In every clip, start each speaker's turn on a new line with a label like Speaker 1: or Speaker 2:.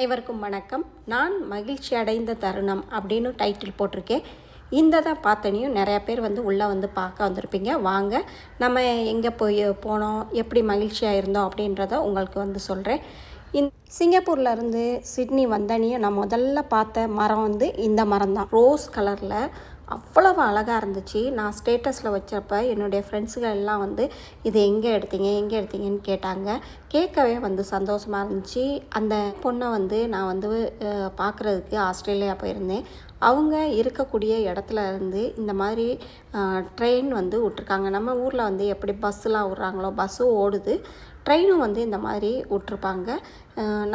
Speaker 1: அனைவருக்கும் வணக்கம். நான் மகிழ்ச்சி அடைந்த தருணம் அப்படின்னு டைட்டில் போட்டிருக்கேன். இந்த தான் பார்த்தனையும் நிறையா பேர் உள்ளே பார்க்க வந்திருப்பீங்க. வாங்க நம்ம எங்கே போனோம், எப்படி மகிழ்ச்சியாக இருந்தோம் அப்படின்றத உங்களுக்கு சொல்கிறேன். சிங்கப்பூர்லேருந்து சிட்னி வந்தனையும் நான் முதல்ல பார்த்த மரம் இந்த மரம் தான். ரோஸ் கலரில் அவ்வளவு அழகாக இருந்துச்சு. நான் ஸ்டேட்டஸில் வச்சப்போ என்னுடைய ஃப்ரெண்ட்ஸுகள் எல்லாம் இது எங்கே எடுத்தீங்கன்னு கேட்டாங்க. கேட்கவே சந்தோஷமாக இருந்துச்சு. அந்த பொண்ணை நான் பார்க்குறதுக்கு ஆஸ்திரேலியா போயிருந்தேன். அவங்க இருக்கக்கூடிய இடத்துல இருந்து இந்த மாதிரி ட்ரெயின் விட்ருக்காங்க. நம்ம ஊரில் எப்படி பஸ்ஸுலாம் விட்றாங்களோ பஸ்ஸும் ஓடுது, ட்ரெயினும் இந்த மாதிரி விட்ருப்பாங்க.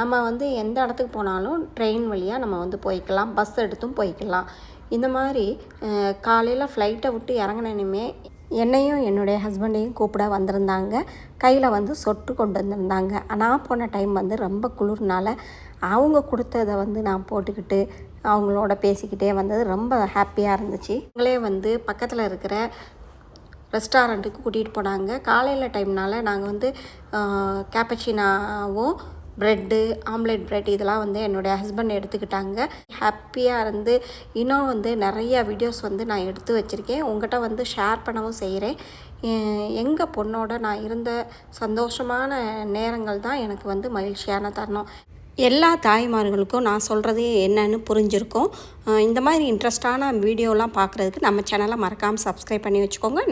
Speaker 1: நம்ம எந்த இடத்துக்கு போனாலும் ட்ரெயின் வழியாக நம்ம போய்க்கலாம், பஸ் எடுத்தும் போய்க்கலாம். இந்த மாதிரி காலையில் ஃப்ளைட்டை விட்டு இறங்கினனுமே என்னையும் என்னுடைய ஹஸ்பண்டையும் கூப்பிட வந்திருந்தாங்க. கையில் சொட்டு கொண்டு வந்திருந்தாங்க. நான் போன டைம் ரொம்ப குளிர்னால அவங்க கொடுத்ததை நான் போட்டுக்கிட்டு அவங்களோட பேசிக்கிட்டே வந்தது ரொம்ப ஹாப்பியாக இருந்துச்சு. அவங்களே பக்கத்தில் இருக்கிற ரெஸ்டாரண்ட்டுக்கு கூட்டிகிட்டு போனாங்க. காலையில் டைம்னால் நாங்கள் கேப்பச்சினாவும் ப்ரெட்டு, ஆம்லேட் ப்ரெட் இதெல்லாம் என்னுடைய ஹஸ்பண்ட் எடுத்துக்கிட்டாங்க. ஹாப்பியாக இருந்து இன்னும் நிறையா வீடியோஸ் நான் எடுத்து வச்சுருக்கேன். உங்கள்கிட்ட ஷேர் பண்ணவும் செய்கிறேன். எங்கள் பொண்ணோட நான் இருந்த சந்தோஷமான நேரங்கள் தான் எனக்கு மகிழ்ச்சியான தருணம். எல்லா தாய்மார்களுக்கும் நான் சொல்கிறது என்னன்னு புரிஞ்சிருக்கும். இந்த மாதிரி இன்ட்ரெஸ்டான வீடியோலாம் பார்க்குறதுக்கு நம்ம சேனலை மறக்காமல் சப்ஸ்கிரைப் பண்ணி வச்சுக்கோங்க.